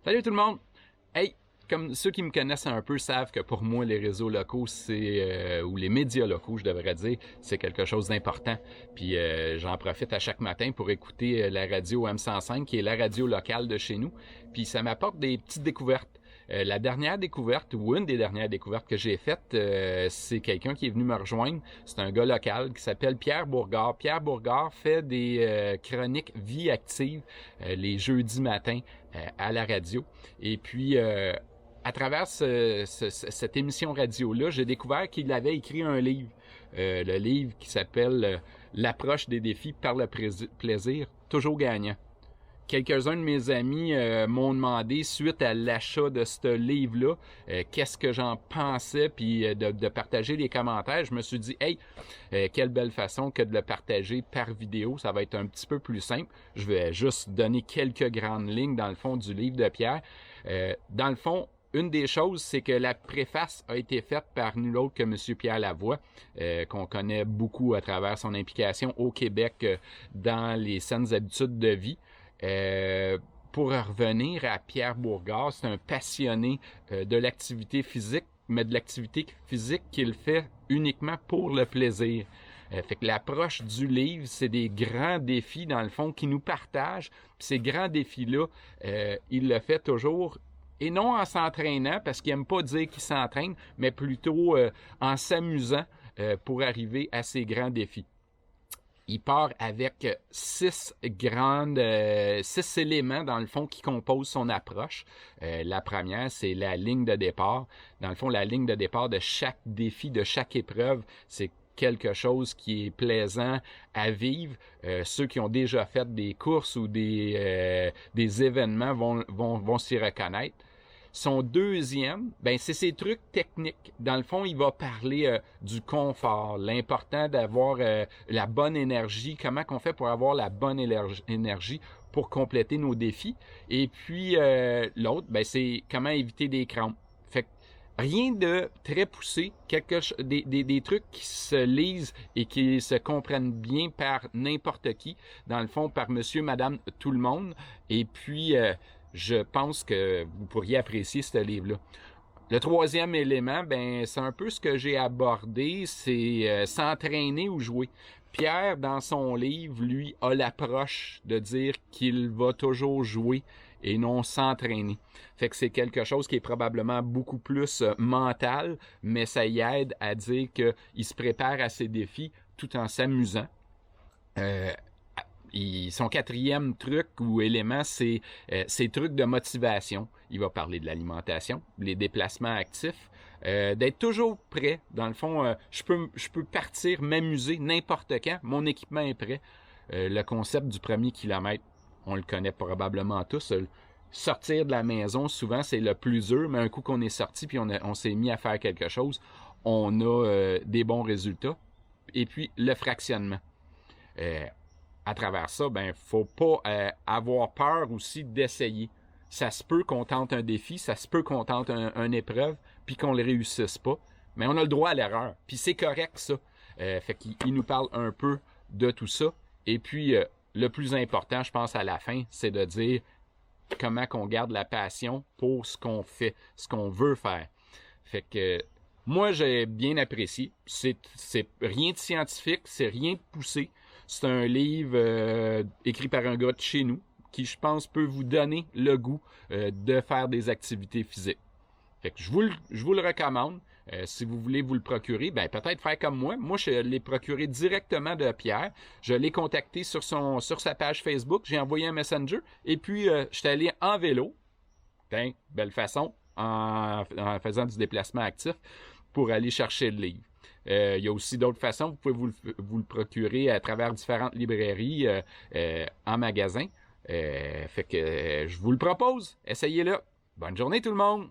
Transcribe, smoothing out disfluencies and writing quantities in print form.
Salut tout le monde! Hey, comme ceux qui me connaissent un peu savent que pour moi, les réseaux locaux, ou les médias locaux, je devrais dire, c'est quelque chose d'important. Puis j'en profite à chaque matin pour écouter la radio M105, qui est la radio locale de chez nous. Puis ça m'apporte des petites découvertes. La dernière découverte, ou une des dernières découvertes que j'ai faites, c'est quelqu'un qui est venu me rejoindre. C'est un gars local qui s'appelle Pierre Bourgard. Pierre Bourgard fait des chroniques vie active les jeudis matins à la radio. Et puis, à travers cette émission radio-là, j'ai découvert qu'il avait écrit un livre. Le livre qui s'appelle L'approche des défis par le plaisir, toujours gagnant. Quelques-uns de mes amis m'ont demandé, suite à l'achat de ce livre-là, qu'est-ce que j'en pensais, puis de partager les commentaires. Je me suis dit, hey, quelle belle façon que de le partager par vidéo. Ça va être un petit peu plus simple. Je vais juste donner quelques grandes lignes dans le fond du livre de Pierre. Dans le fond, une des choses, c'est que la préface a été faite par nul autre que M. Pierre Lavoie, qu'on connaît beaucoup à travers son implication au Québec dans les saines habitudes de vie. Pour revenir à Pierre Bourgard, c'est un passionné de l'activité physique, mais de l'activité physique qu'il fait uniquement pour le plaisir. Fait que l'approche du livre, c'est des grands défis, dans le fond, qui nous partagent. Puis ces grands défis-là, il le fait toujours, et non en s'entraînant, parce qu'il aime pas dire qu'il s'entraîne, mais plutôt en s'amusant pour arriver à ces grands défis. Il part avec six éléments, dans le fond, qui composent son approche. La première, c'est la ligne de départ. Dans le fond, la ligne de départ de chaque défi, de chaque épreuve, c'est quelque chose qui est plaisant à vivre. Ceux qui ont déjà fait des courses ou des événements vont s'y reconnaître. Son deuxième, c'est ses trucs techniques. Dans le fond, il va parler du confort, l'important d'avoir la bonne énergie, comment qu'on fait pour avoir la bonne énergie pour compléter nos défis. Et puis l'autre, c'est comment éviter des crampes. Fait que rien de très poussé, des trucs qui se lisent et qui se comprennent bien par n'importe qui, dans le fond par monsieur, madame, tout le monde. Et puis je pense que vous pourriez apprécier ce livre-là. Le troisième élément, c'est un peu ce que j'ai abordé, c'est s'entraîner ou jouer. Pierre, dans son livre, lui, a l'approche de dire qu'il va toujours jouer et non s'entraîner. Fait que c'est quelque chose qui est probablement beaucoup plus mental, mais ça y aide à dire qu'il se prépare à ses défis tout en s'amusant. Son quatrième truc ou élément, c'est ses trucs de motivation. Il va parler de l'alimentation, les déplacements actifs, d'être toujours prêt. Dans le fond, je peux partir, m'amuser n'importe quand. Mon équipement est prêt. Le concept du premier kilomètre, on le connaît probablement tous. Sortir de la maison, souvent, c'est le plus dur, mais un coup qu'on est sorti puis on s'est mis à faire quelque chose, on a des bons résultats. Et puis, le fractionnement. À travers ça, faut pas avoir peur aussi d'essayer. Ça se peut qu'on tente un défi, ça se peut qu'on tente une épreuve, puis qu'on le réussisse pas. Mais on a le droit à l'erreur. Puis c'est correct, ça. Fait qu'il nous parle un peu de tout ça. Et puis, le plus important, je pense, à la fin, c'est de dire comment qu'on garde la passion pour ce qu'on fait, ce qu'on veut faire. Fait que moi, j'ai bien apprécié. C'est rien de scientifique, c'est rien de poussé. C'est un livre écrit par un gars de chez nous qui, je pense, peut vous donner le goût de faire des activités physiques. Fait que je vous le recommande. Si vous voulez vous le procurer, peut-être faire comme moi. Moi, je l'ai procuré directement de Pierre. Je l'ai contacté sur sa page Facebook. J'ai envoyé un messenger. Et puis, je suis allé en vélo. Belle façon, en faisant du déplacement actif pour aller chercher le livre. Il y a aussi d'autres façons. Vous pouvez vous le procurer à travers différentes librairies en magasin. Fait que je vous le propose. Essayez-le. Bonne journée tout le monde!